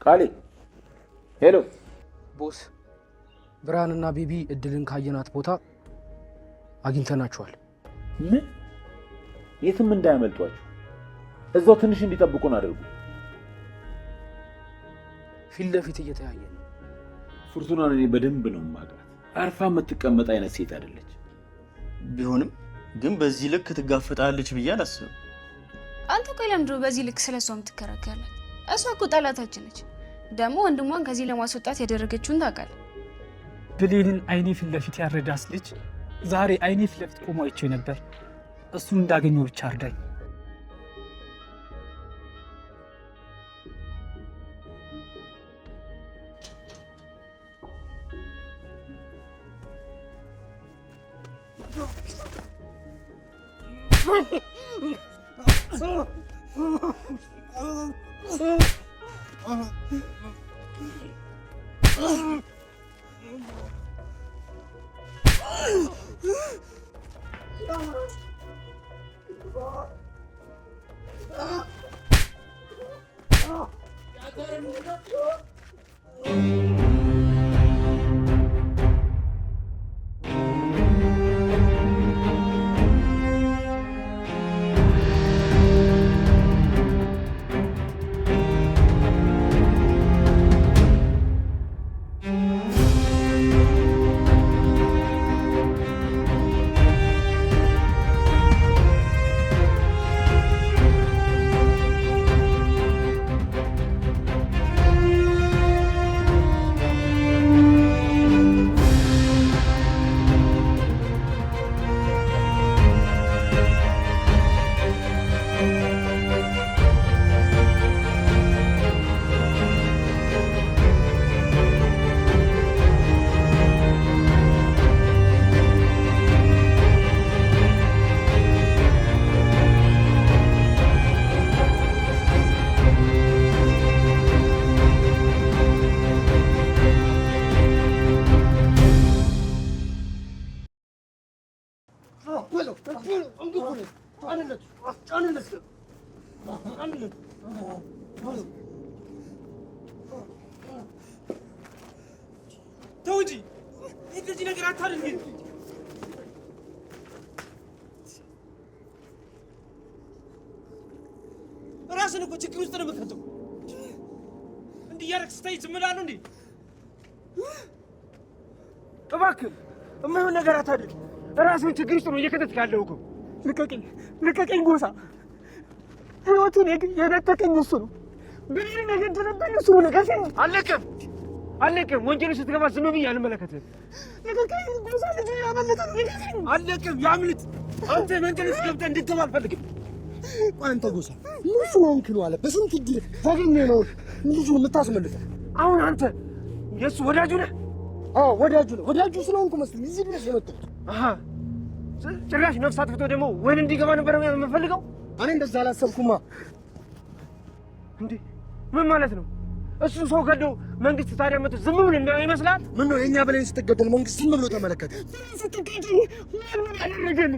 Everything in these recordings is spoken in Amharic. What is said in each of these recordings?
ቃሌ ሄሎ ቦስ፣ ብርሃንና ቤቢ እድልን ካየናት ቦታ አግኝተናቸዋል። ምን? የትም እንዳያመልጧቸው እዛው ትንሽ እንዲጠብቁን አድርጉ። ፊት ለፊት እየተያየ ነው። ፍርቱናን እኔ በደንብ ነው የማውቃት። አርፋ የምትቀመጥ አይነት ሴት አይደለች። ቢሆንም ግን በዚህ ልክ ትጋፈጣለች ብዬ አላስብም። አንተ ቆይ ለምንድን ነው በዚህ ልክ ስለሷ የምትከራከራላት? እሷ እኮ ጠላታችን ነች። ደግሞ ወንድሟን ከዚህ ለማስወጣት ያደረገችውን ታውቃለህ። ብሌንን አይኔ ፊት ለፊት ያረዳስ ልጅ ዛሬ አይኔ ፊት ለፊት ቆሞ አይቼ ነበር። እሱን እንዳገኘው ብቻ እርዳኝ። ተውጂ እንደዚህ ነገር አታድርጊ። ራስን እኮ ችግር ውስጥ ነው የምትከተው። እንዲህ እያደረግህ ስታይ ዝም እላለሁ እንዴ? እባክህ የማይሆን ነገር አታድርግ። ራስን ችግር ውስጥ ነው እየከተትክ ያለው እኮ። ልቀቀኝ፣ ልቀቀኝ ጎሳ። ህይወቱን የነጠቀኝ እሱ ነው። ብሌንን የገደለብኝ እሱ ነው። ልቀቀኝ። አለቅም። ወንጀል ስትገባ ዝም ብዬ አልመለከትህም። ልቀቀኝ ጎሳ። ልጅ ያመለጠ ነው። ልቀቀኝ። አለቅም። ያምልጥ። አንተ መንገድ ውስጥ ገብተህ እንድትገባ አልፈልግም። አንተ ጎሳ ልጁ ሆንክ ነው አለ። በስንት እድል ታገኘ ነው ልጁን የምታስመልጠው። አሁን አንተ የእሱ ወዳጁ ነህ? አዎ ወዳጁ ነው። ወዳጁ ስለሆንኩ መስሎኝ እዚህ ድረስ የመጣሁት። ጭራሽ ነፍስ አጥፍቶ ደግሞ ወይን እንዲገባ ነበር የምፈልገው። እኔ እንደዛ አላሰብኩማ። እንዴ ምን ማለት ነው? እሱ ሰው ገዶ መንግስት ታዲያ መቶ ዝም ብሎ የሚያየው ይመስላል? ምን ነው የእኛ ብሌን ስትገደል መንግስት ዝም ብሎ ተመለከተ? ስትገደል ምን ያደረገን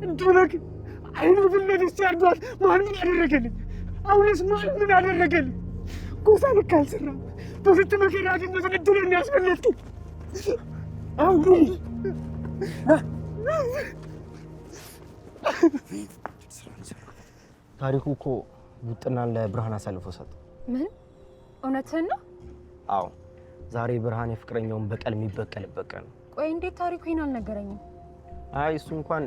እንደሆነክ አይኑ ብለን ሲያርዷት ማን ምን ያደረገልን? አሁንስ ማን ምን ያደረገልን? ጎሳ ልክ አልሰራም። በፊት መከራ ያገኘሁትን እድል የሚያስመለጥኩ አሁን ታሪኩ እኮ ቡጥናን ለብርሃን አሳልፎ ሰጠ። ምን? እውነትህን ነው? አዎ፣ ዛሬ ብርሃን የፍቅረኛውን በቀል የሚበቀልበት ቀን ነው። ቆይ እንዴት ታሪኩ ይሄን አልነገረኝም? አይ እሱ እንኳን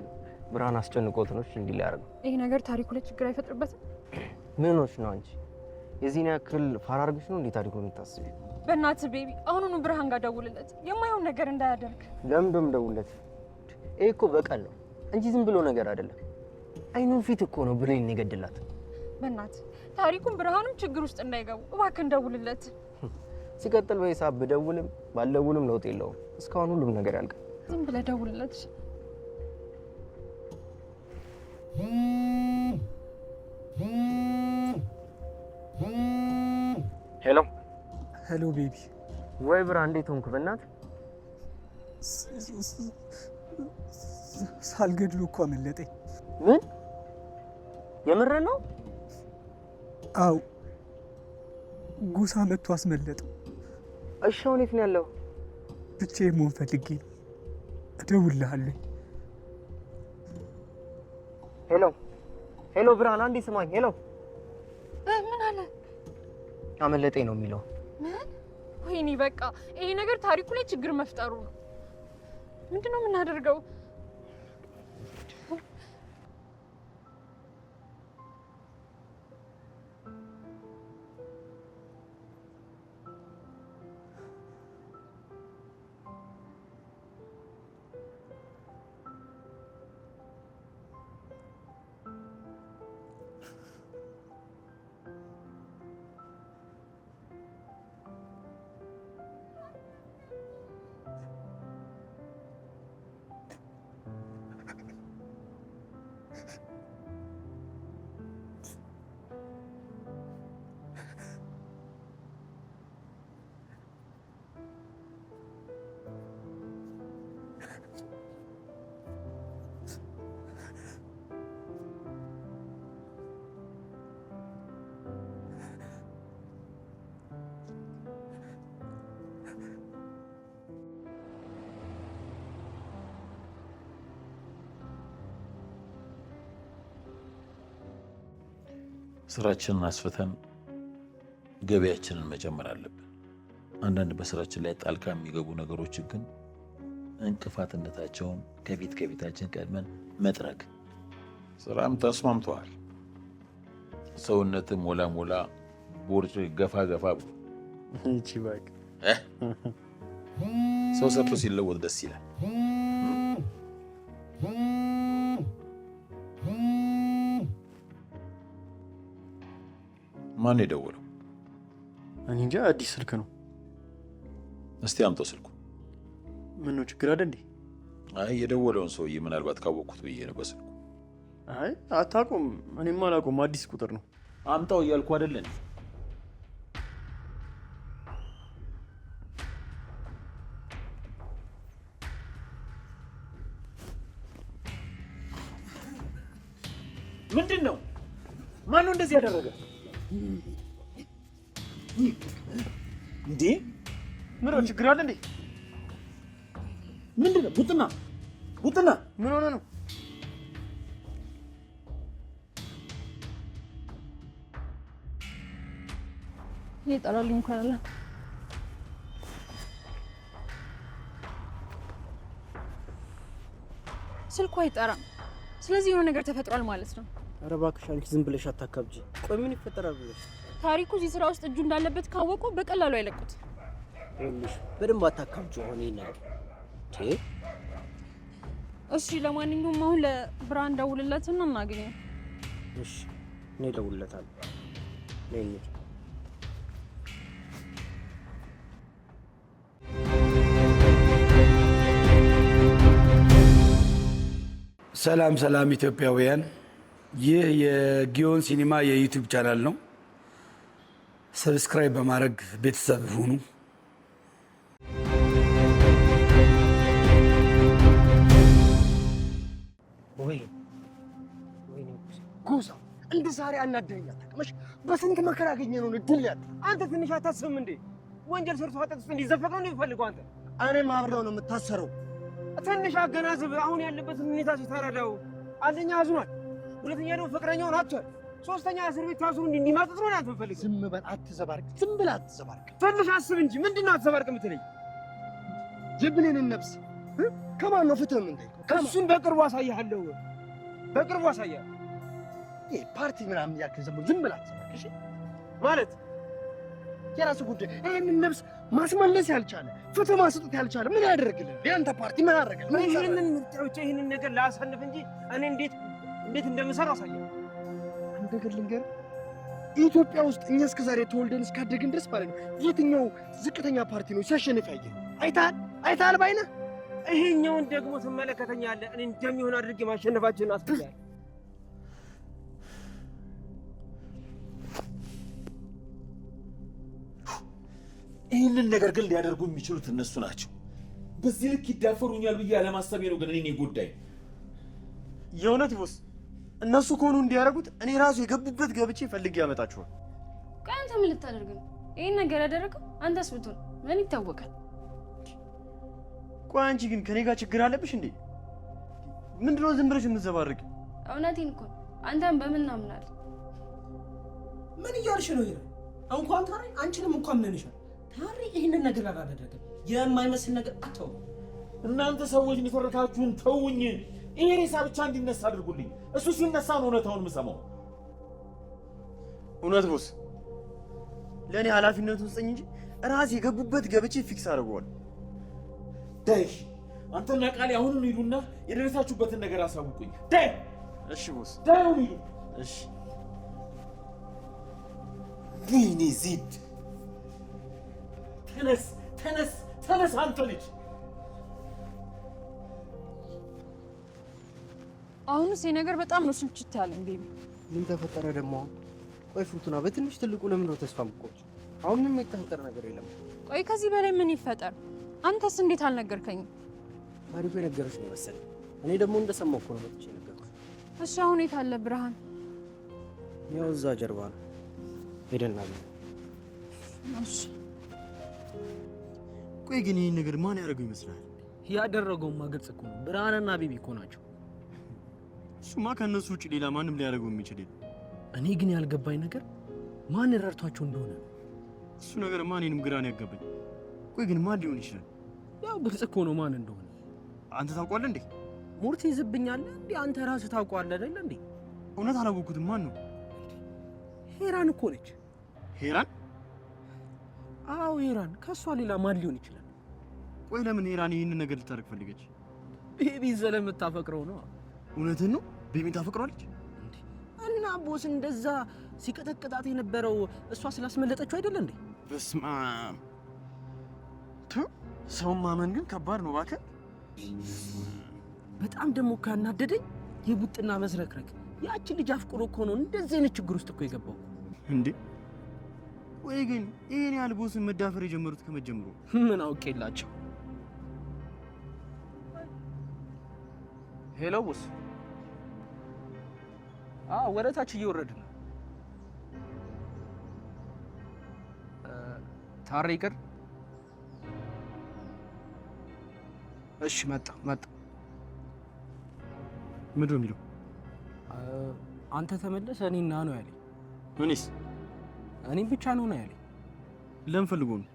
ብርሃን አስጨንቆት ነው እንዲህ ሊያደርገው። ይሄ ነገር ታሪኩ ላይ ችግር አይፈጥርበትም? ምኖች ነው አንቺ? የዚህን ያክል ፋራ አድርገሽ ነው እንዴ ታሪኩን የምታስቢው? በእናትህ ቤቢ፣ አሁኑኑ ብርሃን ጋር ደውልለት፣ የማይሆን ነገር እንዳያደርግ። ለምን ደውልለት? ይሄ እኮ በቀል ነው እንጂ ዝም ብሎ ነገር አይደለም። አይኑን ፊት እኮ ነው ብሌን የገደላት። በእናትህ ታሪኩን ብርሃንም ችግር ውስጥ እንዳይገቡ እባክህን ደውልለት። ሲቀጥል በሂሳብ ብደውልም ባልደውልም ለውጥ የለውም። እስካሁን ሁሉም ነገር ያልቃል። ዝም ብለህ ደውልለት። ሄሎ ሄሎ ቤቢ። ወይ ብርሃን እንዴት ሆንክ? በእናትህ ሳልገድሉ እኮ አመለጠኝ። ምን? የምርህ ነው? አው ጎሳ መጥቶ አስመለጠው። እሺ አሁን የት ነው ያለው? ብቻዬን መሆን ፈልጌ ነው። እደውልልሃለሁ። ሄሎ ሄሎ፣ ብርሃን አንዴ ስማኝ። ሄሎ ምን አለ? አመለጠኝ ነው የሚለው። ምን? ወይኔ በቃ ይሄ ነገር ታሪኩ ላይ ችግር መፍጠሩ ነው። ምንድነው የምናደርገው? ስራችንን አስፍተን ገበያችንን መጨመር አለብን። አንዳንድ በስራችን ላይ ጣልቃ የሚገቡ ነገሮች ግን እንቅፋትነታቸውን ከፊታችን ቀድመን መጥረግ። ስራም ተስማምተዋል። ሰውነትም ሞላ ሞላ፣ ቦርጭ ገፋ ገፋ ብሎ እቺ ባክ ሰው ሰርቶ ሲለወጥ ደስ ይላል። ማን የደወለው? እኔ እንጃ፣ አዲስ ስልክ ነው። እስቲ አምጣው ስልኩ። ምን ነው ችግር አለ እንዴ? አይ የደወለውን ሰውዬ ምናልባት ካወቅኩት ብዬ ነው በስልኩ። አይ አታውቁም? እኔማ አላውቀውም፣ አዲስ ቁጥር ነው። አምጣው እያልኩ አይደለን? ምንድን ነው? ማን ነው እንደዚህ ያደረገ? እንዴ ምን ነው ችግር አለ እንዴ? ምንድን ነው? ቡጥና ምን ሆነ ነው? ይጠራልኝ እንኳን አለ። ስልኩ አይጠራም። ስለዚህ የሆነ ነገር ተፈጥሯል ማለት ነው። ኧረ እባክሽ አንቺ ዝም ብለሽ አታካብጂ። ቆይ ምን ይፈጠራል ብለሽ? ታሪኩ እዚህ ስራ ውስጥ እጁ እንዳለበት ካወቁ በቀላሉ አይለቁት። ይኸውልሽ በደንብ አታካብጂ። ሆነ ይናል እሺ፣ ለማንኛውም አሁን ለብርሃን ደውልለትና እናገኘው። እሺ እኔ እደውልለታለሁ። ነይ እንሂድ። ሰላም ሰላም ኢትዮጵያውያን፣ ይህ የጊዮን ሲኒማ የዩቲዩብ ቻናል ነው። ሰብስክራይብ በማድረግ ቤተሰብ ሁኑ። ወይ ጎሳ እንደ ዛሬ አናደኛ ተቀመሽ። በስንት መከራ ያገኘነውን እድል ያጣ። አንተ ትንሽ አታስብም እንዴ? ወንጀል ሰርቶ ኃጢአት ውስጥ እንዲዘፈቀው ነው የሚፈልገው አንተ። እኔም አብረው ነው የምታሰረው። ትንሽ አገናዝብ። አሁን ያለበትን ሁኔታ ሲተረዳው አንደኛ አዝኗል፣ ሁለተኛ ደግሞ ፍቅረኛውን አጥቷል፣ ሶስተኛ እስር ቤት ታስሮ እንዲማጥጥ ነው አንተ ፈልግ። ዝም በል አትዘባርቅ። ዝም ብለህ አትዘባርቅ። ትንሽ አስብ እንጂ ምንድነው አትዘባርቅ የምትለኝ? የብሌንን ነፍስ ከማን ነው ፍትህ የምንጠይቀው? እሱን በቅርቡ አሳይሃለሁ፣ በቅርቡ አሳይሃለሁ። ይሄ ፓርቲ ምናምን ያክል ዝም ብለህ አትዘባርቅ። እሺ ማለት የራሱ ጉዳይ። ይህንን ነፍስ ማስመለስ ያልቻለ ፍትህ ማስጠት ያልቻለ ምን ያደርግልን? የአንተ ፓርቲ ምን ያደርግልን? ይህንን ምርጫዎች ይህንን ነገር ላሳልፍ እንጂ እኔ እንዴት እንደምሰራ አሳያለሁ። አንድ ነገር ልንገርህ፣ ኢትዮጵያ ውስጥ እኛ እስከዛሬ ተወልደን እስካደግን ድረስ ማለት ነው የትኛው ዝቅተኛ ፓርቲ ነው ሲያሸንፍ ያየነው? አይተሃል ባይነህ? ይሄኛውን ደግሞ ትመለከተኛለህ። እኔ እንደሚሆን አድርጌ ማሸነፋችንን አስብያለሁ። ይህንን ነገር ግን ሊያደርጉ የሚችሉት እነሱ ናቸው። በዚህ ልክ ይዳፈሩኛል ብዬ አለማሰቤ ነው ግን እኔ ጉዳይ። የእውነት ይቦስ እነሱ ከሆኑ እንዲያደርጉት እኔ ራሱ የገቡበት ገብቼ ፈልጌ ያመጣችኋል። ቆይ አንተ ምን ልታደርግ ነው? ይሄን ነገር ያደረገው አንተስ ብትሆን ምን ይታወቃል? ቆይ አንቺ ግን ከኔ ጋር ችግር አለብሽ እንዴ? ምንድነው ዝም ብለሽ የምትዘባርቂ? እውነቴን እኮ አንተም በምን እናምናለን? ምን እያልሽ ነው? ይሄ እንኳን ታሪ አንቺንም እንኳን ምንንሻል። ታሪ ይሄንን ነገር አላደረገም። የማይመስል ነገር አተው። እናንተ ሰዎች ንፈረታችሁን ተውኝ። ይሄ ሬሳ ብቻ እንዲነሳ አድርጉልኝ። እሱ ሲነሳ ነው እውነታውን የምሰማው። እውነት ቦስ፣ ለእኔ ኃላፊነቱን ስጠኝ እንጂ ራሴ የገቡበት ገብቼ ፊክስ አድርገዋል። ዳይ አንተና ቃሌ አሁኑን ሂዱና የደረሳችሁበትን ነገር አሳውቁኝ። ዳይ እሺ ቦስ፣ ዳይ አሁን ሂዱ። እሺ ወይኔ ዜድ፣ ተነስ ተነስ ተነስ አንተ ልጅ። አሁንስ ይሄ ነገር በጣም ነው ስልችት ያለኝ ቤቢ። ምን ተፈጠረ ደግሞ? ቆይ ፍርቱና፣ በትንሽ ትልቁ ለምን ነው ተስፋ የምትቆርጪ? አሁን ምንም የተፈጠረ ነገር የለም። ቆይ ከዚህ በላይ ምን ይፈጠር? አንተስ እንዴት አልነገርከኝም? ታሪኩ የነገረሽ ነው መሰለኝ። እኔ ደግሞ እንደሰማሁ እኮ ነው መጥቼ ነገርኩሽ። እሺ አሁን የት አለ ብርሃን? ያው እዛ ጀርባ ነው ሄደና። እሺ ቆይ ግን ይህን ነገር ማን ያደረገው ይመስላል? ያደረገውማ ግልጽ እኮ ነው። ብርሃንና ቤቢ እኮ ናቸው። እሱማ ከእነሱ ውጭ ሌላ ማንም ሊያደርገው የሚችል የለም። እኔ ግን ያልገባኝ ነገር ማን ረድቷቸው እንደሆነ ነው። እሱ ነገር ማንንም ግራ ነው ያጋባኝ። ቆይ ግን ማን ሊሆን ይችላል? ያው ግልጽ እኮ ነው ማን እንደሆነ። አንተ ታውቀዋለህ እንዴ? ሙርት ይዝብኛል እንዴ? አንተ ራስህ ታውቀዋለህ አይደል እንዴ? እውነት አላወኩትም። ማን ነው? ሄራን እኮ ነች። ሄራን? አዎ ሄራን። ከሷ ሌላ ማን ሊሆን ይችላል? ቆይ ለምን ሄራን ይህንን ነገር ልታደርግ ፈለገች? ቤቢ ስለምታፈቅረው ነው። እውነትን ነው? ቤቢን ታፈቅረዋለች? እና ቦስ እንደዛ ሲቀጠቅጣት የነበረው እሷ ስላስመለጠችው አይደል እንዴ? በስመ አብ። ሰውን ማመን ግን ከባድ ነው እባክህ። በጣም ደግሞ ካናደደኝ የቡጥና መስረክረክ ያቺ ልጅ አፍቅሮ እኮ ነው እንደዚህ አይነት ችግር ውስጥ እኮ የገባው እንዴ። ወይ ግን ይሄን ያህል ቦስን መዳፈር የጀመሩት ከመጀመሩ ምን አውቄላቸው። ሄሎ ቦስ። ወደ ታች እየወረድን ነው። ታሬ ይቅር። እሺ መጣ። ምንድን ነው የሚለው? አንተ ተመለስ እኔና ነው ያለኝ። እኔስ? እኔም ብቻ ነው ያለኝ። ለምን ፈልጎ ነው?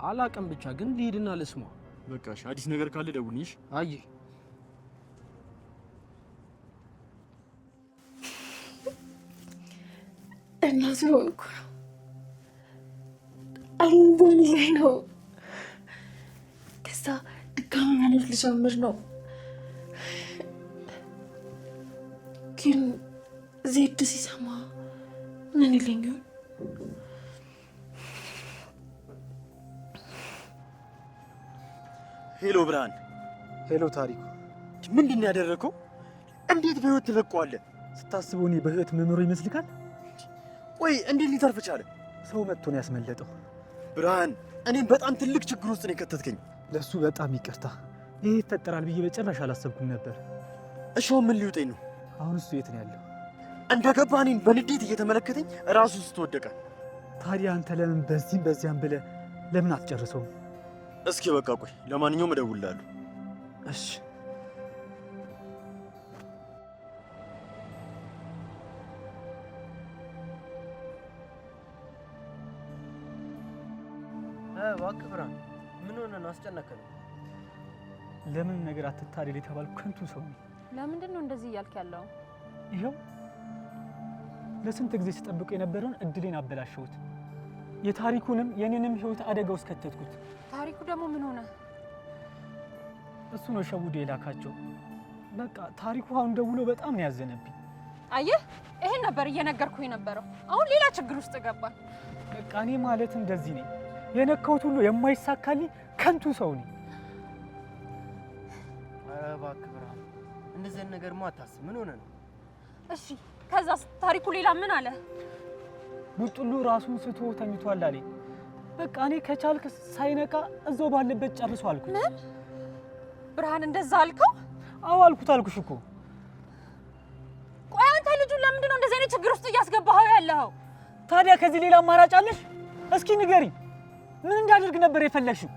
አላቅም፣ ብቻ ግን ልሂድና ልስማ። በቃ እሺ፣ አዲስ ነገር ካለ ደውልኝ። አይ እናት ሆንኩ አልቦኝ ላይ ነው። ከዛ ድጋሚ መኖር ልጀምር ነው። ግን ዜድ ሲሰማ ምን ይለኛል? ሄሎ ብርሃን። ሄሎ ታሪኩ። ምንድን ነው ያደረከው? እንዴት በህይወት ትለቀዋለህ? ስታስበው እኔ በህይወት መኖር ይመስልካል? ቆይ እንዴት ሊተርፍ ቻለ? ሰው መጥቶ ነው ያስመለጠው። ብርሃን፣ እኔም በጣም ትልቅ ችግር ውስጥ ነው የከተትከኝ። ለሱ በጣም ይቅርታ። ይሄ ይፈጠራል ብዬ በጭራሽ አላሰብኩም ነበር። እሺ አሁን ምን ሊውጠኝ ነው? አሁን እሱ የት ነው ያለው? እንደገባ እኔን በንዴት እየተመለከተኝ ራሱ ስትወደቀ። ታዲያ አንተ ለምን በዚያም ብለህ ለምን አትጨርሰውም? እስኪ በቃ ቆይ፣ ለማንኛውም እደውልልሃለሁ። እሺ እባክህ ብርሃን፣ ምን ሆነህ ነው? አስጨነቀኝ። ለምን ነገር አትታደል የተባልኩ ከንቱ ሰው ነኝ። ለምንድን ነው እንደዚህ እያልክ ያለው? ይኸው ለስንት ጊዜ ስጠብቁ የነበረውን እድሌን አበላሸሁት። የታሪኩንም የኔንም ህይወት አደጋ ውስጥ ከተትኩት። ታሪኩ ደግሞ ምን ሆነ? እሱ ነው ሸውዶ የላካቸው። በቃ ታሪኩ አሁን ደውሎ በጣም ነው ያዘነብኝ። አየህ፣ ይሄን ነበር እየነገርኩህ የነበረው። አሁን ሌላ ችግር ውስጥ ገባል። በቃ እኔ ማለት እንደዚህ ነኝ። የነካሁት ሁሉ የማይሳካልኝ ከንቱ ሰው ነኝ። ኧረ እባክህ ብርሃን፣ እንደዚህ አይነት ነገርማ አታስብ። ምን ሆነህ ነው? እሺ ከዛስ? ታሪኩ ሌላ ምን አለ? ቡጥሉ ራሱን ስቶ ተኝቷል አለኝ። በቃ እኔ ከቻልክ ሳይነቃ እዛው ባለበት ጨርሶ አልኩት። ምን? ብርሃን እንደዛ አልከው? አዎ አልኩሽ እኮ። ቆይ አንተ ልጁን ለምንድን ነው እንደዚህ አይነት ችግር ውስጥ እያስገባኸው ያለኸው? ታዲያ ከዚህ ሌላ አማራጭ አለሽ? እስኪ ንገሪ፣ ምን እንዳደርግ ነበር የፈለግሽው?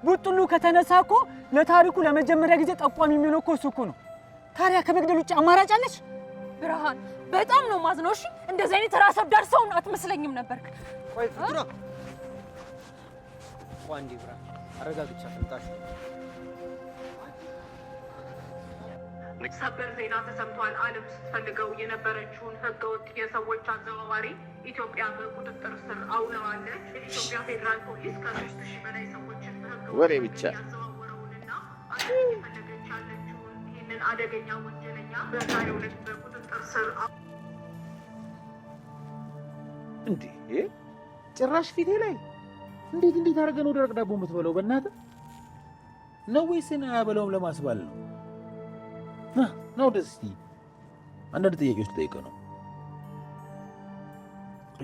ቡጥሉ ከተነሳ እኮ ለታሪኩ ለመጀመሪያ ጊዜ ጠቋሚ የሚሆነው እኮ እሱ እኮ ነው። ታዲያ ከመግደል ውጭ አማራጭ አለሽ? ብርሃን በጣም ነው ማዝነው። እሺ እንደዚህ አይነት ራስ ወዳድ ሰው አትመስለኝም ነበር። ቆይ ፍቅራ ቋንዲ ብርሃን አረጋግጫ ፍንጣሽ ሰበር ዜና ተሰምቷል። ዓለም ስትፈልገው የነበረችውን ህገወጥ የሰዎች አዘዋዋሪ ኢትዮጵያ በቁጥጥር ስር አውለዋለች። የኢትዮጵያ ፌዴራል ፖሊስ ከ3000 በላይ ሰዎችን ወሬ ብቻ ያዘዋወረውንና እየፈለገች ያለችውን ይህንን አደገኛ ወንጀለኛ በዛሬው ዕለት በቁጥጥር ስር እንዴ! ጭራሽ ፊቴ ላይ እንዴት አድርገህ ነው ደረቅ ዳቦ የምትበለው? በእናትህ ነው ወይስ እኔ አያበላውም ለማስባል ነው? ነው ደስ አንዳንድ ጥያቄዎች ልጠይቅህ ነው።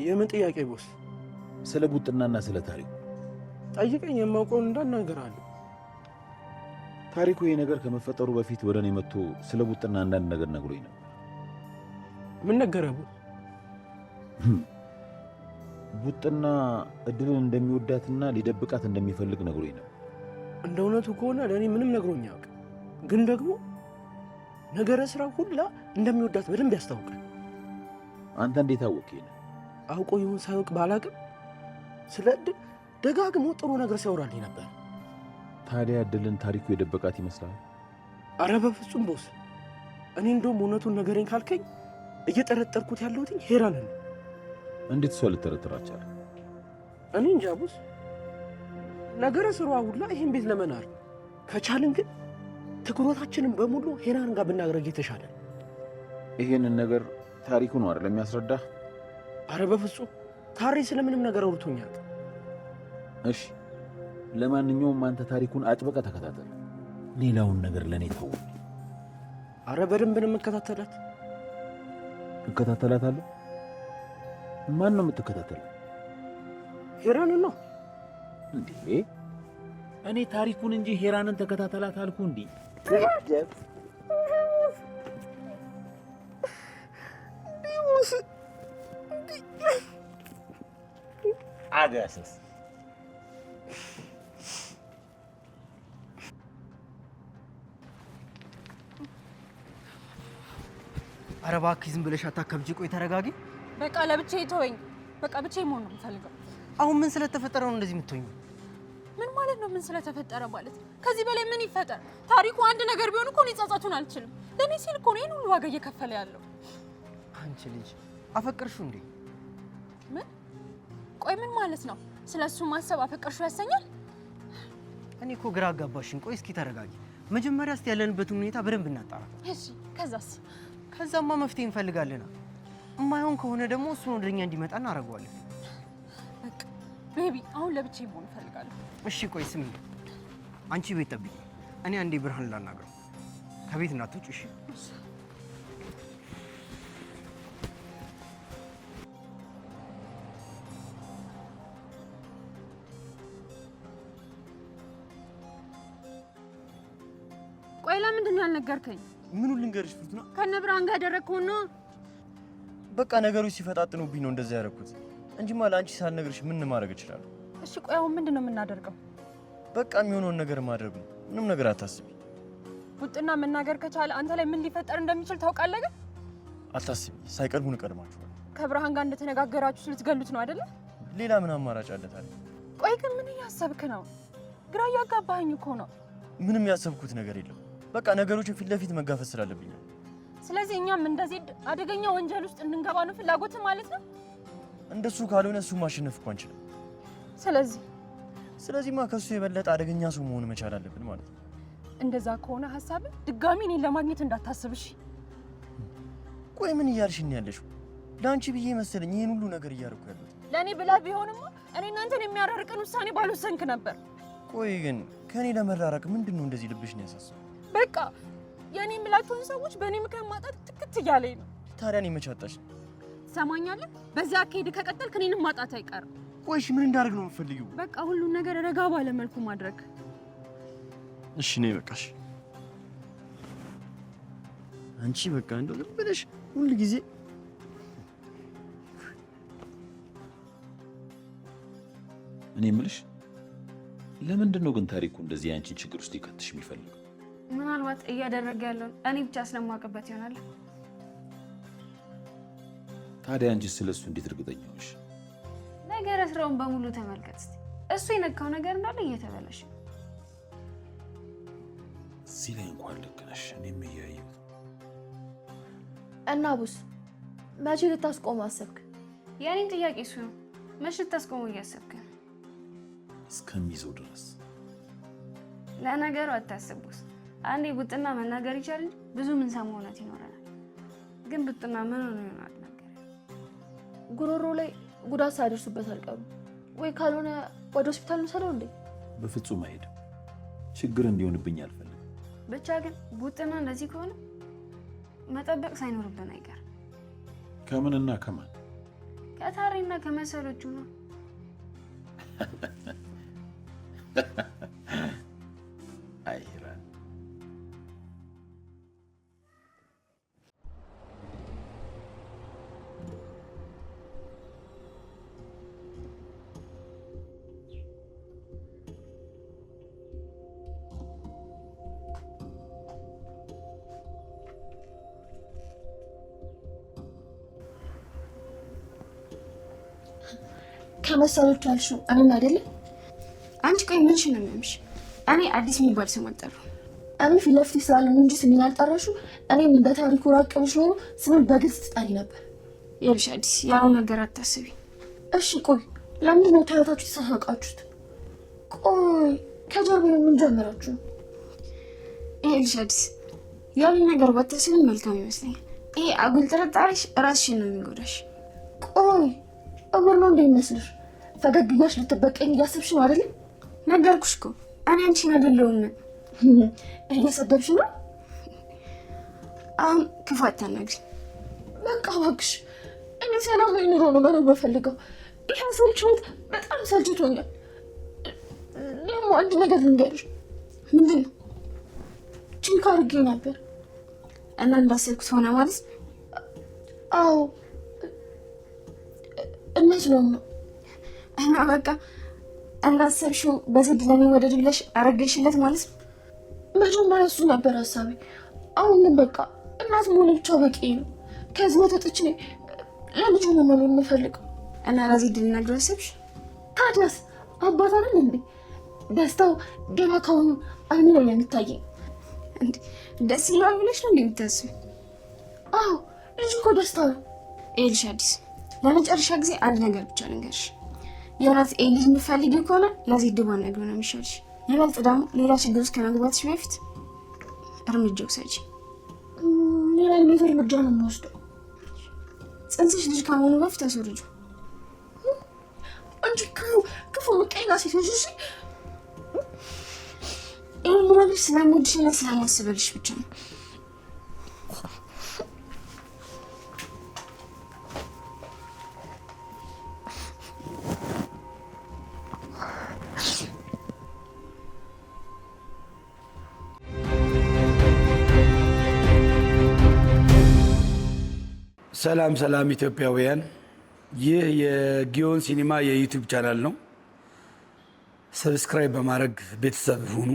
የምን ጥያቄ ቦስ? ስለ ቡጥናና ስለ ታሪኩ ጠይቀኝ፣ የማውቀውን እንዳናገራለሁ። ታሪኩ ይሄ ነገር ከመፈጠሩ በፊት ወደ እኔ መጥቶ ስለ ቡጥና አንዳንድ ነገር ነግሮኝ ነበር። ምን ነገረህ ቦስ? ቡጥና እድልን እንደሚወዳትና ሊደብቃት እንደሚፈልግ ነግሮኝ ነበር። እንደ እውነቱ ከሆነ ለእኔ ምንም ነግሮኝ አያውቅም፣ ግን ደግሞ ነገረ ስራ ሁላ እንደሚወዳት በደንብ ያስታውቃል። አንተ እንዴት አወቅ? አውቆ ይሁን ሳያውቅ ባላቅም ስለ እድል ደጋግሞ ጥሩ ነገር ሲያወራልኝ ነበር። ታዲያ እድልን ታሪኩ የደበቃት ይመስላል? አረ በፍጹም ቦስ። እኔ እንደውም እውነቱን ነገረኝ ካልከኝ እየጠረጠርኩት ያለሁት ሄራንን። እንዴት እሷ ልጠረጥራቻል? እኔ እንጃ ቦስ። ነገረ ስሯ ሁላ ይሄን ቤት ለመናር ከቻልን ግን ትኩረታችንን በሙሉ ሄራን ጋር ብናደርግ የተሻለ። ይሄንን ነገር ታሪኩ ነው አይደል የሚያስረዳህ? አረ በፍጹም ታሪ ስለምንም ነገር አውርቶኛል። እሺ ለማንኛውም አንተ ታሪኩን አጥብቀህ ተከታተል። ሌላውን ነገር ለኔ ተው። አረ በደንብ ነው የምከታተላት። እከታተላታለሁ? ማን ነው የምትከታተለው? ሄራንን ነው እንዴ? እኔ ታሪኩን እንጂ ሄራንን ተከታተላት አልኩ እንዴ? አጋሰስ ኧረ እባክህ ዝም ብለሽ አታከብጂ። ቆይ ተረጋጊ። በቃ ለብቻዬ ተወኝ። በቃ ብቻዬን መሆን ነው የምፈልገው። አሁን ምን ስለተፈጠረ ነው እንደዚህ የምትሆኚው? ምን ማለት ነው? ምን ስለተፈጠረ ማለት? ከዚህ በላይ ምን ይፈጠር? ታሪኩ አንድ ነገር ቢሆን እኮ እኔ ጸጸቱን አልችልም። ለእኔ ሲል እኮ ነው ይሄን ሁሉ ዋጋ እየከፈለ ያለው። አንቺ ልጅ አፈቀርሽው እንዴ? ምን? ቆይ ምን ማለት ነው? ስለሱ ማሰብ አፈቀርሽው ያሰኛል? እኔ እኮ ግራ አጋባሽኝ። ቆይ እስኪ ተረጋጊ። መጀመሪያ እስቲ ያለንበትን ሁኔታ በደንብ እናጣራ። እሺ ከዛስ? ከዛማ መፍትሄ እንፈልጋለን። እማይሆን ከሆነ ደግሞ እሱን ወደኛ እንዲመጣ እናደርገዋለን። በቃ ቤቢ አሁን ለብቻዬ መሆን እፈልጋለሁ። እሺ ቆይ ስሚ፣ አንቺ ቤት ጠብቂ። እኔ አንዴ ብርሃን ላናግረው። ከቤት እንዳትወጪ እሺ? ቆይ ለምንድን ነው ያልነገርከኝ? ምኑን ልንገርሽ ፍርቱና? ከነ ብርሃን ጋር ያደረግከውን ነው። በቃ ነገሮች ሲፈጣጥኑብኝ ነው እንደዛ ያደረኩት እንጂማ ለአንቺ ሳልነግርሽ ምን ማድረግ እችላለሁ? እሺ ቆይ አሁን ምንድን ነው የምናደርገው? በቃ የሚሆነውን ነገር ማድረግ ነው። ምንም ነገር አታስቢ። ቡጥና መናገር ከቻለ አንተ ላይ ምን ሊፈጠር እንደሚችል ታውቃለህ። ግን አታስቢ፣ ሳይቀርቡን እቀድማችኋለሁ። ከብርሃን ጋር እንደተነጋገራችሁ ልትገሉት ነው አይደለ? ሌላ ምን አማራጭ አለ ታዲያ? ቆይ ግን ምን እያሰብክ ነው? ግራ እያጋባኸኝ እኮ ነው። ምንም ያሰብኩት ነገር የለም። በቃ ነገሮችን ፊት ለፊት መጋፈጥ ስላለብኝ ነው። ስለዚህ እኛም እንደዚህ አደገኛ ወንጀል ውስጥ እንድንገባ ነው ፍላጎት ማለት ነው? እንደሱ ካልሆነ እሱ ማሸነፍ እኮ አንችልም። ስለዚህማ ከሱ የበለጠ አደገኛ ሰው መሆን መቻል አለብን ማለት ነው። እንደዛ ከሆነ ሐሳብ ድጋሚ እኔን ለማግኘት እንዳታስብሽ። ቆይ ምን እያልሽኝ ያለሽው? ለአንቺ ብዬ መሰለኝ ይሄን ሁሉ ነገር እያደረኩ ያለሁት። ለእኔ ብላ ቢሆንማ እኔ እናንተን የሚያራርቅን ውሳኔ ባልወሰንክ ነበር። ቆይ ግን ከእኔ ለመራራቅ ምንድን ነው እንደዚህ ልብሽን ያሳስበው? በቃ የእኔ የምላቸውን ሰዎች በእኔ ምክንያት ማጣት ትክት እያለኝ ነው። ታዲያ እኔ መች አጣሽ? ትሰማኛለህ? በዚህ አካሄድ ከቀጠልክ እኔንም ማጣት አይቀርም። ቆይሽ ምን እንዳደርግ ነው የምትፈልጊው? በቃ ሁሉን ነገር ረጋ ባለ መልኩ ማድረግ። እሺ ነይ በቃሽ። አንቺ በቃ እንደው ዝም ብለሽ ሁሉ ጊዜ እኔ የምልሽ ለምንድን ነው ግን ታሪኩ እንደዚህ አንቺን ችግር ውስጥ ይከትሽ የሚፈልገው? ምናልባት እያደረገ ያለውን እኔ ብቻ ስለማውቅበት ይሆናል። ታዲያ አንቺ ስለሱ እንዴት እርግጠኛ ነሽ? ነገረ ስራውን በሙሉ ተመልከት እስቲ። እሱ የነካው ነገር እንዳለ እየተበላሸ ነው። እዚህ ላይ እንኳን ልክ ነሽ። እኔም እያየሁት እና ቡስ መቼ ልታስቆም አሰብክ? የኔን ጥያቄ እሱ ነው። መቼ ልታስቆመው እያሰብክ? እስከሚይዘው ድረስ። ለነገሩ አታስቡስ። አንዴ ቡጥና መናገር ይቻል እንጂ ብዙ ምን ሰማው እውነት ይኖረናል። ግን ቡጥና ምን ሆነ ይሆናል ነገር ጉሮሮ ላይ ጉዳት ሳይደርሱበት አልቀሩ ወይ? ካልሆነ ወደ ሆስፒታል እንሰደው እንዴ? በፍጹም አይሄድም። ችግር እንዲሆንብኝ አልፈልግም። ብቻ ግን ቡጥና እንደዚህ ከሆነ መጠበቅ ሳይኖርብን አይቀር። ከምንና ከማን? ከታሪና ከመሰሎቹ ነው። አይራን ከመሰሎቹ አልሽው እኔን አይደለ? አንቺ ቆይ ምንሽ ነው የሚያምሽ? እኔ አዲስ የሚባል ስም አልጠራሁ። እኔ ፊት ለፊት ስላለን እንጂ ስሜን አልጠራሽው። እኔም እንደ ታሪኩ ራቅ ብሽ ኖሮ ስምን በግልጽ ትጠሪ ነበር። ይኸውልሽ አዲስ፣ ያው ነገር አታስቢ እሺ። ቆይ ለምንድን ነው ታያታችሁ የተሳሳቃችሁት? ቆይ ከጀርባ ምን ጀመራችሁ? ይኸውልሽ አዲስ፣ ያው ነገር ባታስቢ መልካም ይመስለኛል። ይሄ አጉል ጥርጣሬሽ ራስሽን ነው የሚጎዳሽ። ቆይ እግር ነው እንደሚመስልሽ? ፈገግ እያልሽ ልትበቀኝ እያሰብሽ ነው አይደል? ነገርኩሽ እኮ እኔ አንቺን አይደለሁም። እየሰደብሽ ነው። አሁን ክፉ አታናግሪኝ። በቃ እባክሽ፣ እኔ ሰላማዊ ኑሮ ነው መኖር የምፈልገው። ይሄ ሰልችት በጣም ሰልችቶኛል። ደግሞ አንድ ነገር ልንገርሽ። ምንድን ነው? ችንካ አድርጌ ነበር እና እንዳሰብኩት ሆነ ማለት? አዎ እመስሎም ነው። እና በቃ እንዳሰብሽው በዝድ ለሚወደድ ብለሽ አረገሽለት ማለት ነው? መጀመሪያ እሱ ነበር ሀሳቤ። አሁን ግን በቃ እናት መሆን ብቻ በቂ ነው። ከዚህ ወጥቼ ለልጁ ነው መኖር የምፈልገው። እና ለዚህ ድል ነገር አሰብሽ? ታዲያስ አባት አይደል እንዴ? ደስታው ገና ከሆኑ አይኑ ነው የሚታየኝ። እንዴ ደስ ይላል ብለሽ ነው እንደምታስቢ? አዎ ልጅ እኮ ደስታ ነው። ይኸውልሽ አዲስ፣ ለመጨረሻ ጊዜ አንድ ነገር ብቻ ልንገርሽ። የእውነት ልጅ የምትፈልጊ ከሆነ ለዚህ ድባን ነገር ነው የሚሻልሽ። ይበልጥ ደግሞ ሌላ ችግር ውስጥ ከመግባትሽ በፊት እርምጃ ውሰጂ። ሌላ አይነት እርምጃ ነው የምወስደው? ጽንስሽ ልጅ ከመሆኑ በፊት አስወርጁ። አንቺ ክፉ ምቀኛ ሴት ነሽ። እሺ ይህን ነገር ስለምወድሽና ስለማስበልሽ ብቻ ነው። ሰላም ሰላም ኢትዮጵያውያን፣ ይህ የጊዮን ሲኒማ የዩቲዩብ ቻናል ነው። ሰብስክራይብ በማድረግ ቤተሰብ ሁኑ።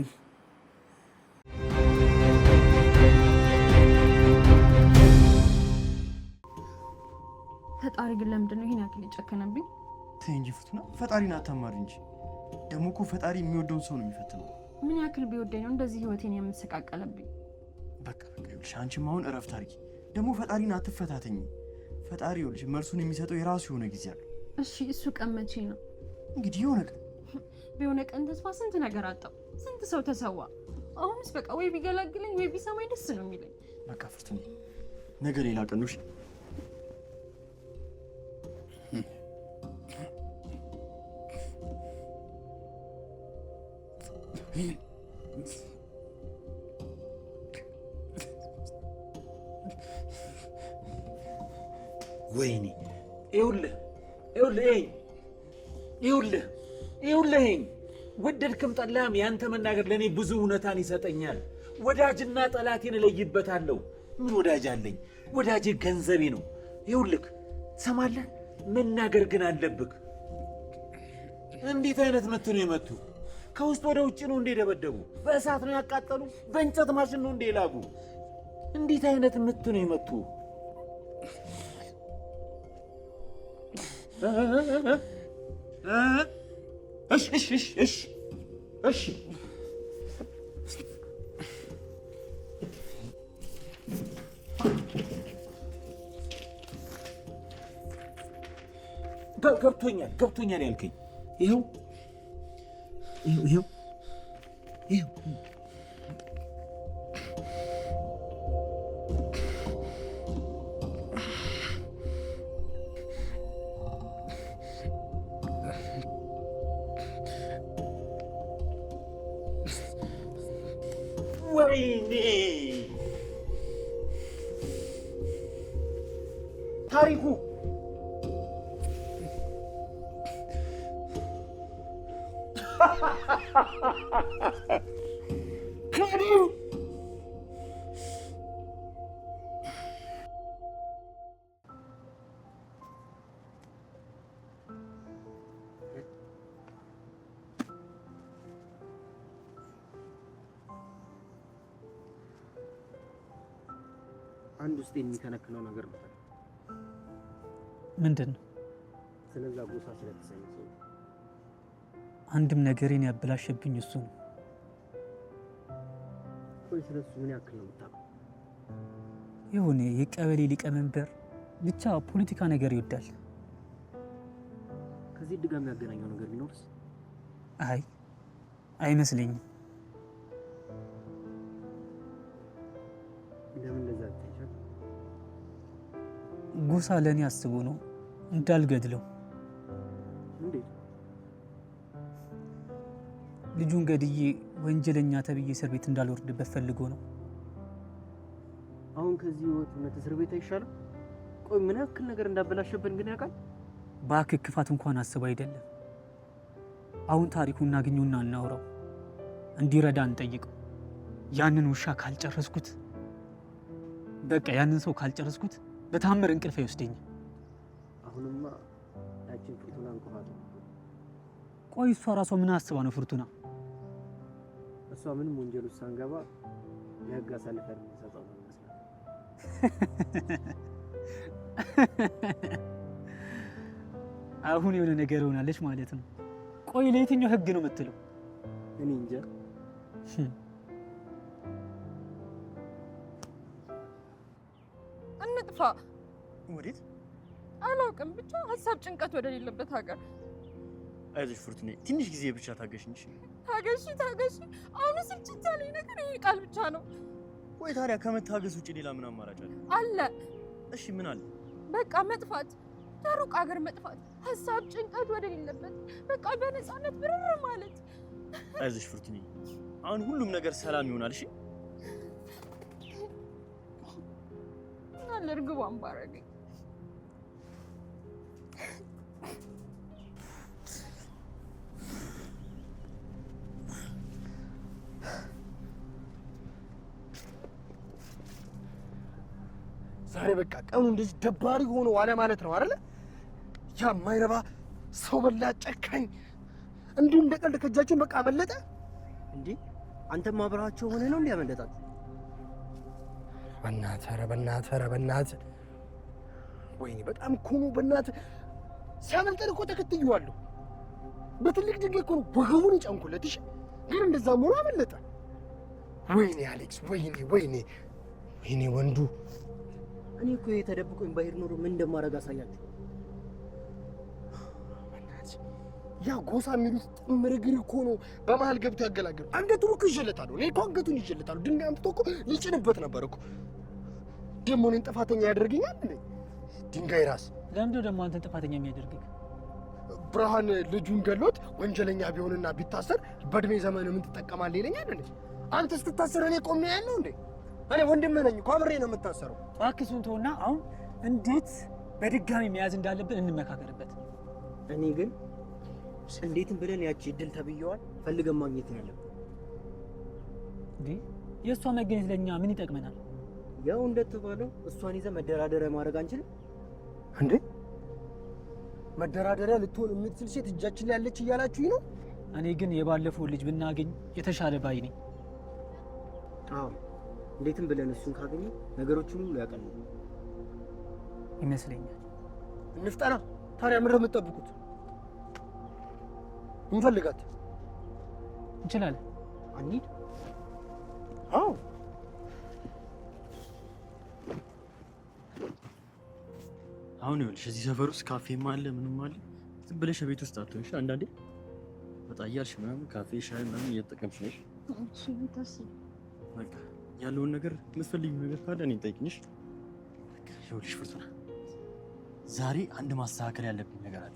ፈጣሪ ግን ለምንድን ነው ይሄን ያክል የጨከነብኝ? ተይ እንጂ ፍቱና፣ ፈጣሪን አታማሪ እንጂ። ደግሞ እኮ ፈጣሪ የሚወደውን ሰው ነው የሚፈትነው። ምን ያክል ቢወደኝ ነው እንደዚህ ህይወቴን የምሰቃቀለብኝ? በቃ ይኸውልሽ፣ አንቺም አሁን እረፍት አድርጊ። ደግሞ ፈጣሪን አትፈታተኝ። ፈጣሪ ይኸውልሽ መልሱን የሚሰጠው የራሱ የሆነ ጊዜ አለ። እሺ እሱ ቀን መቼ ነው? እንግዲህ የሆነ ቀን በሆነ ቀን ተስፋ ስንት ነገር አጣው፣ ስንት ሰው ተሰዋ። አሁንስ በቃ ወይ ቢገላግለኝ ወይ ቢሰማኝ ደስ ነው የሚለኝ። በቃ ፍርቱና፣ ነገ ሌላ ቀን ነው። እሺ ወይኔ ይኸውልህ ወደድክም ጠላህም ያንተ መናገር ለእኔ ብዙ እውነታን ይሰጠኛል። ወዳጅና ጠላቴን እለይበታለሁ። ምን ወዳጅ አለኝ? ወዳጄ ገንዘቤ ነው። ይኸውልህ ሰማለህ፣ መናገር ግን አለብህ። እንዴት አይነት ምት ነው የመቱ? ከውስጥ ወደ ውጭ ነው እንዴ ደበደቡ? በእሳት ነው ያቃጠሉ? በእንጨት ማሽን ነው እንዴ ላጉ? እንዴት አይነት ምት ነው የመቱ? እሺ ገብቶኛል ያልከኝ ይኸው ወይኔ ታሪኩ አንድ ውስጥ የሚከነክነው ነገር ነው። ምንድን ነው? ስለዛ ጎሳ ስለተሰኘ ሰው አንድም ነገሬን ያበላሸብኝ እሱ ነው። ቆይ ስለሱ ምን ያክል ነው የምታውቀው? የሆነ የቀበሌ ሊቀመንበር ብቻ ፖለቲካ ነገር ይወዳል። ከዚህ ድጋ የሚያገናኘው ነገር ቢኖርስ? አይ አይመስለኝም። ለምን እንደዛ አትይሻል? ጎሳ ለኔ አስቦ ነው እንዳልገድለው። እንዴት? ልጁን ገድዬ ወንጀለኛ ተብዬ እስር ቤት እንዳልወርድበት ፈልጎ ነው። አሁን ከዚህ ወጥ እስር ቤት አይሻልም? ቆይ ምን ያክል ነገር እንዳበላሸብን ግን ያውቃል? እባክህ ክፋት እንኳን አስብ አይደለም። አሁን ታሪኩን እናግኘውና እናውራው፣ እንዲረዳ እንጠይቀው። ያንን ውሻ ካልጨረስኩት በቃ ያንን ሰው ካልጨረስኩት በታምር እንቅልፍ አይወስደኝም። አሁንማ ያችን ፍርቱና እንቅፋት ነው። ቆይ እሷ ራሷ ምን አስባ ነው ፍርቱና? እሷ ምንም ወንጀል ውስጥ ሳንገባ የህግ አሳልፈን የምንሰጠው ነው ይመስላል። አሁን የሆነ ነገር ሆናለች ማለት ነው። ቆይ ለየትኛው ህግ ነው የምትለው? እኔ እንጃ። እንጥፋ። ወዴት? አላውቅም፣ ብቻ ሀሳብ ጭንቀት ወደሌለበት ሀገር። አይዞሽ ፍርቱኔ፣ ትንሽ ጊዜ ብቻ ታገሽኝ። ታገሺ። አሁን ስልችት ያለኝ ነገር ይሄ ቃል ብቻ ነው። ወይ ታዲያ ከመታገስ ውጭ ሌላ ምን አማራጭ አለ? አለ። እሺ ምን አለ? በቃ መጥፋት፣ ከሩቅ ሀገር መጥፋት፣ ሀሳብ ጭንቀት ወደሌለበት፣ በቃ በነፃነት ብርር ማለት። አይዞሽ ፍርቱኔ፣ አሁን ሁሉም ነገር ሰላም ይሆናል። እሺ አለ እርግቧን ባረገኝ። ዛሬ በቃ ቀኑ እንደዚህ ደባሪ ሆኖ ዋለ ማለት ነው አይደለ? ያ የማይረባ ሰው በላ ጨካኝ እንዲሁም እንደ ቀልድ ከእጃችን በቃ አመለጠ። እንዴ አንተም አብረሃቸው ሆነ ነው እንዲያመለጣት? ኧረ በእናትህ ወይኔ በጣም እኮ ነው በእናትህ። ሲያመልጠን እኮ ተከትዬዋለሁ። በትልቅ ድንጋይ እኮ ነው ወገቡን የጫንኩለት። እሺ ግን እንደዛ መሆኑ አመለጠ። ወይኔ አሌክስ፣ ወይኔ ወንዱ። እኔ እኮ የተደብቆኝ ባሄድ ኖሮ ምን እንደማደርግ አሳያችሁ። ያ ጎሳ የሚሉት ጥምር እግር እኮ ነው በመሀል ገብቶ ያገላገሉ። አንገቱን እኮ ይዤለታለሁ። እኔ እኮ አንገቱን ይዤለታለሁ። ድንጋይ አምጥቶ እኮ ሊጭንበት ነበር እኮ። ደግሞ እኔን ጥፋተኛ ያደርገኛል እንዴ? ድንጋይ ራስ። ለምንድነው ደግሞ አንተን ጥፋተኛ የሚያደርግህ? ብርሃን ልጁን ገሎት ወንጀለኛ ቢሆንና ቢታሰር በእድሜ ዘመን ምን ትጠቀማለህ ይለኛል እንዴ? አንተ ስትታሰር እኔ ቆሜ ያለው እንዴ? እኔ ወንድምህ ነኝ እኮ አብሬ ነው የምታሰረው። እባክህ እሱን ተውና አሁን እንዴት በድጋሚ መያዝ እንዳለብን እንመካከርበት። እኔ ግን እንዴትም ብለን ያቺ እድል ተብየዋል ፈልገን ማግኘት ነው ያለብን። እንዴ የእሷ መገኘት ለእኛ ምን ይጠቅመናል? ያው እንደተባለው እሷን ይዘህ መደራደሪያ ማድረግ አንችልም እንዴ? መደራደሪያ ልትሆን የምትችል ሴት እጃችን ላይ ያለች እያላችሁኝ ነው? እኔ ግን የባለፈው ልጅ ብናገኝ የተሻለ ባይ ነኝ። አዎ እንዴትም ብለን እሱን ካገኘ ነገሮችን ሁሉ ያቀሉ ይመስለኛል። እንፍጠና። ታዲያ ምን የምትጠብቁት? እንፈልጋት እንችላለን። አንሂድ። አዎ አሁን ይኸውልሽ እዚህ ሰፈር ውስጥ ካፌም አለ ምንም አለ። ዝም ብለሽ ቤት ውስጥ አትሆንሽ። አንዳንዴ ወጣ እያልሽ ምናምን ካፌ ሻይ ምናምን እየተጠቀምሽ ነሽ። እሺ ታስብ። በቃ ያለውን ነገር የምትፈልጊው ነገር ካለ እኔን ጠይቅኝሽ። በቃ ይኸውልሽ ፍርቱና፣ ዛሬ አንድ ማስተካከል ያለብኝ ነገር አለ።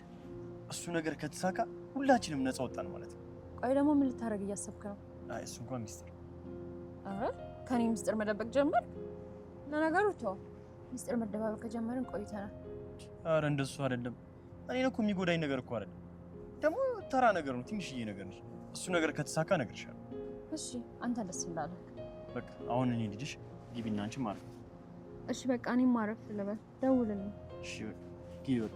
እሱ ነገር ከተሳካ ሁላችንም ነፃ ወጣን ማለት ነው። ቆይ ደግሞ ምን ልታደርግ እያሰብክ ነው? አይ እሱ እንኳን ሚስጥር። አረ ከኔ ሚስጥር መደበቅ ጀመር? ለነገሩ ተው፣ ሚስጥር መደባበቅ ከጀመርን ቆይተናል። አረ እንደሱ አይደለም። እኔን እኮ የሚጎዳኝ ነገር እኮ አይደለም። ደግሞ ተራ ነገር ነው፣ ትንሽዬ ነገር ነው። እሱ ነገር ከተሳካ እነግርሻለሁ። እሺ አንተ ደስ እንዳለህ። በቃ አሁን እኔ ልጅሽ ግቢና አንቺ ማረፍ። እሺ በቃ እኔም ማረፍ ልበል። ደውልልኝ። እሺ ግቢ በቃ።